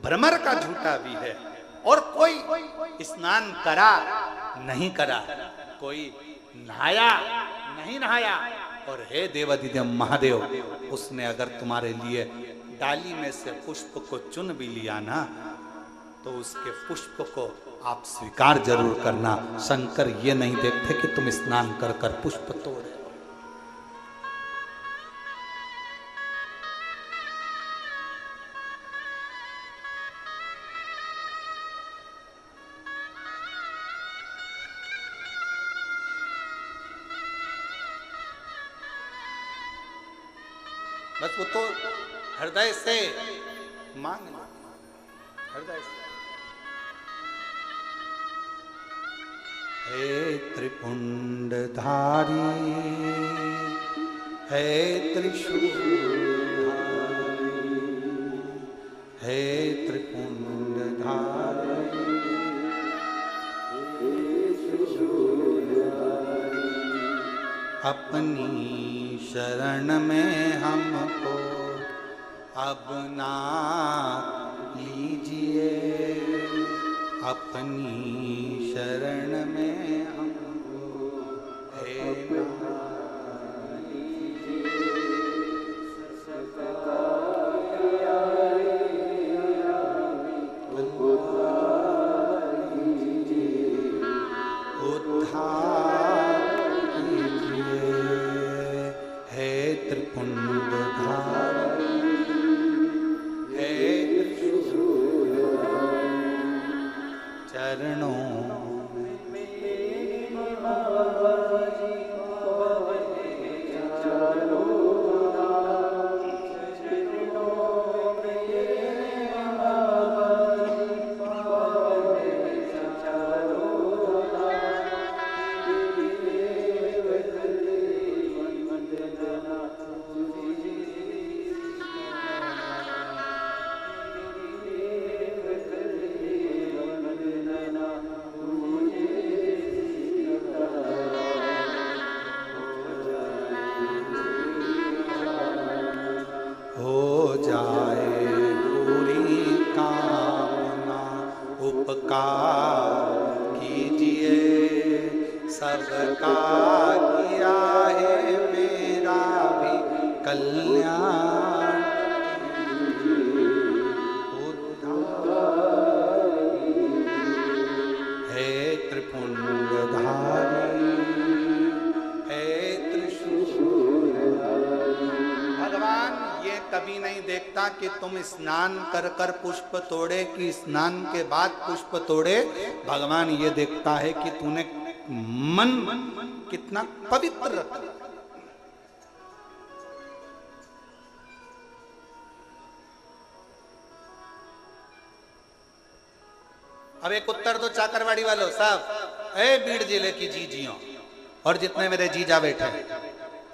A: भ्रमर का झूठा भी है, और कोई स्नान करा नहीं करा, कोई नहाया नहीं नहाया, और हे देवाधिदेव महादेव, उसने अगर तुम्हारे लिए डाली में से पुष्प को चुन भी लिया ना, तो उसके पुष्प को आप स्वीकार जरूर करना। शंकर ये नहीं देखते कि तुम स्नान कर कर पुष्प तोड़े। बस वो तो हृदय से मांग लो, हृदय से। हे त्रिपुंडधारी, हे त्रिशूलधारी, हे त्रिपुंडधारी, अपनी शरण में हमको अब ना लीजिए, अपनी शरण में हमको हे ना कि तुम स्नान कर कर पुष्प तोड़े कि स्नान के बाद पुष्प तोड़े। भगवान ये देखता है कि तूने मन कितना पवित्र रखा। अब एक उत्तर दो चाकरवाड़ी वालों साहब, ए बीड़ जिले की जीजियों और जितने मेरे जीजा बैठे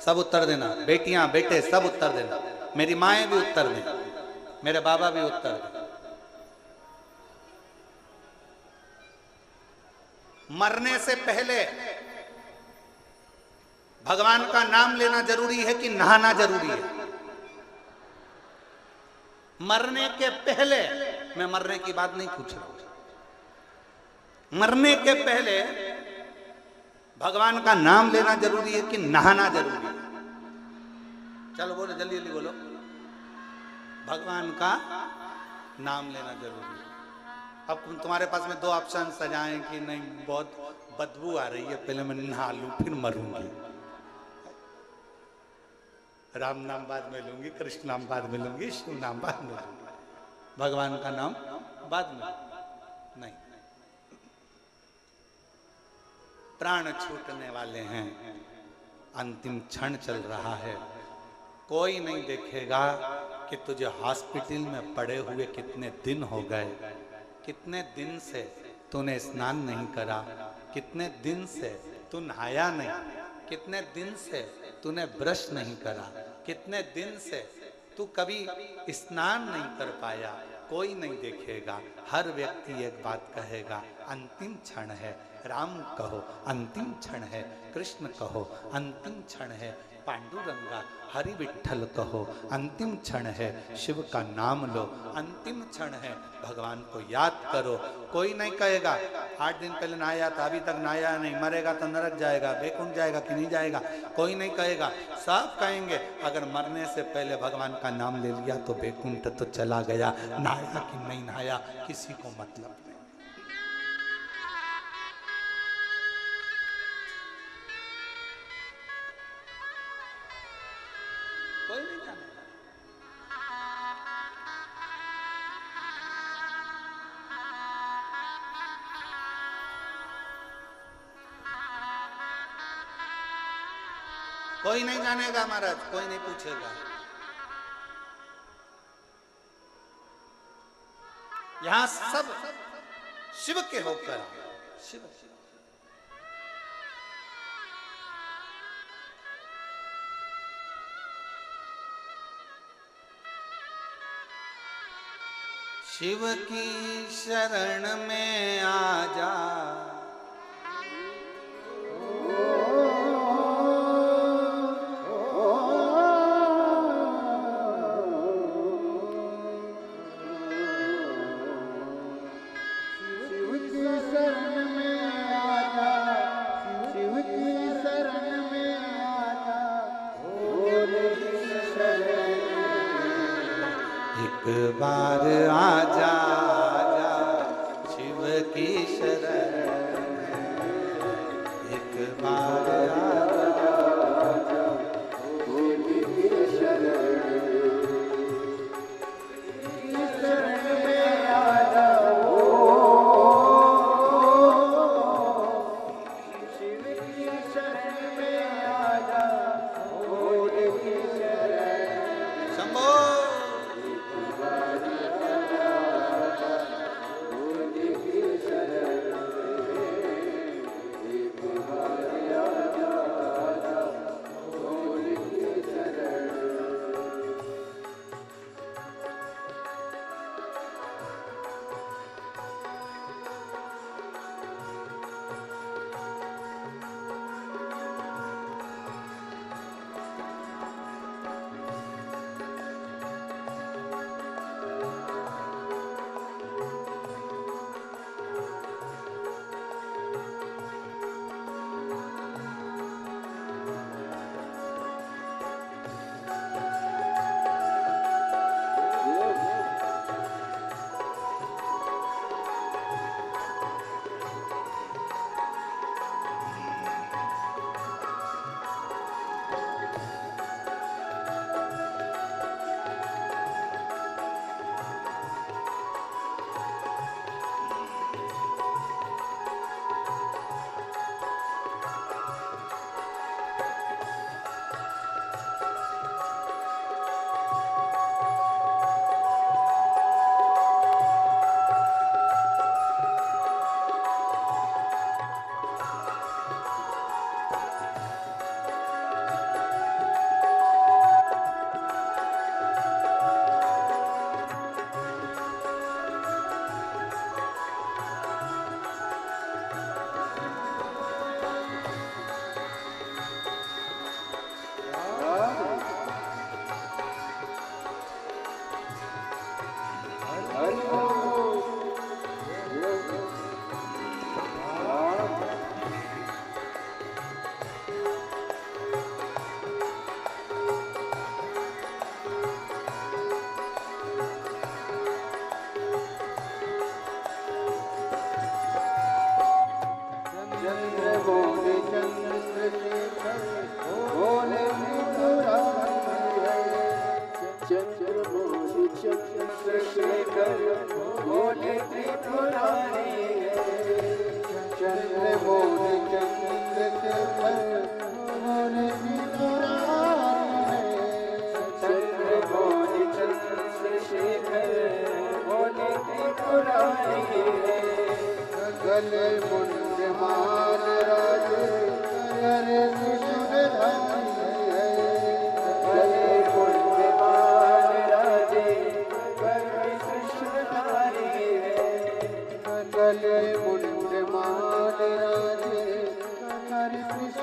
A: सब उत्तर देना, बेटियां बेटे सब उत्तर देना, मेरी माएं भी उत्तर दें, मेरे बाबा भी उत्तर दें। मरने से पहले भगवान का नाम लेना जरूरी है कि नहाना जरूरी है? मरने के पहले, मैं मरने की बात नहीं पूछ रहा हूं, मरने के पहले भगवान का नाम लेना जरूरी है कि नहाना जरूरी है? चलो बोलो, जल्दी जल्दी बोलो। भगवान का नाम लेना जरूरी है। अब तुम्हारे पास में दो ऑप्शन सजाएं कि नहीं बहुत बदबू आ रही है, पहले मैं नहा लूं फिर मरूंगी, राम नाम बाद में लूंगी, कृष्ण नाम बाद में लूंगी, शिव नाम बाद में लूंगी, भगवान का नाम बाद में नहीं। प्राण छूटने वाले हैं, अंतिम क्षण चल रहा है, कोई नहीं देखेगा कि तुझे हॉस्पिटल में पड़े हुए कितने दिन हो गए, कितने दिन से तूने स्नान नहीं करा, कितने दिन से तू नहाया नहीं, कितने दिन से तूने ब्रश नहीं करा, कितने दिन से तू कभी स्नान नहीं कर पाया। कोई नहीं देखेगा। हर व्यक्ति एक बात कहेगा अंतिम क्षण है। राम कहो अंतिम क्षण है, कृष्ण कहो अंतिम क्षण है, पांडुरंगा हरि विठ्ठल कहो अंतिम क्षण है, शिव का नाम लो अंतिम क्षण है, भगवान को याद करो। कोई नहीं कहेगा 8 दिन पहले नहाया था अभी तक नहाया नहीं, मरेगा तो नरक जाएगा, बैकुंठ जाएगा कि नहीं जाएगा, कोई नहीं कहेगा। सब कहेंगे अगर मरने से पहले भगवान का नाम ले लिया तो बैकुंठ तो चला गया, नहाया कि नहीं नहाया किसी को मतलब नहीं। कोई नहीं जानेगा। कोई नहीं जानेगा महाराज, कोई नहीं पूछेगा। यहां सब शिव के होकर शिव शिव की शरण में आ जा, एक बार आजा आजा शिव की शरण में, एक बार आजा शिव की शरण में आजा, शिव की शरण में आजा, शिव की शरण शंभो।
B: गले मुंड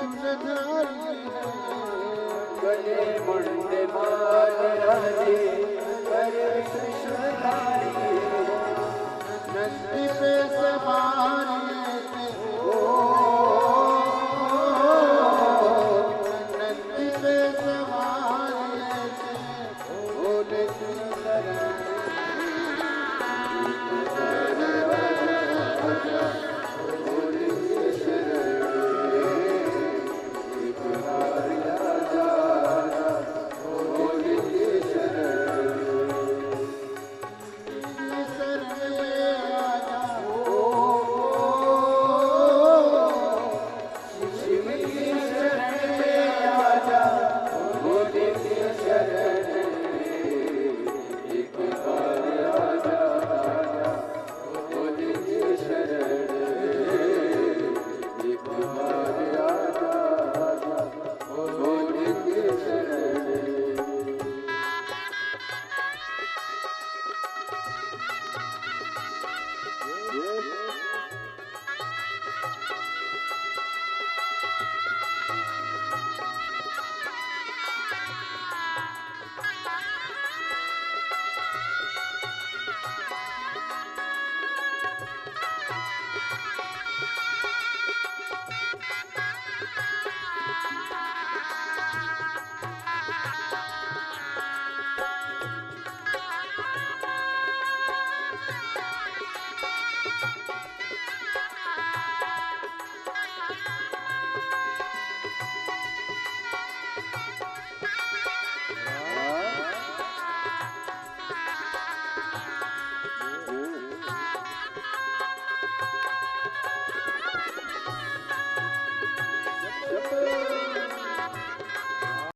B: चक्रधारी गले मुंड माल राजे कर कृष्णधारी नंदी पे सवार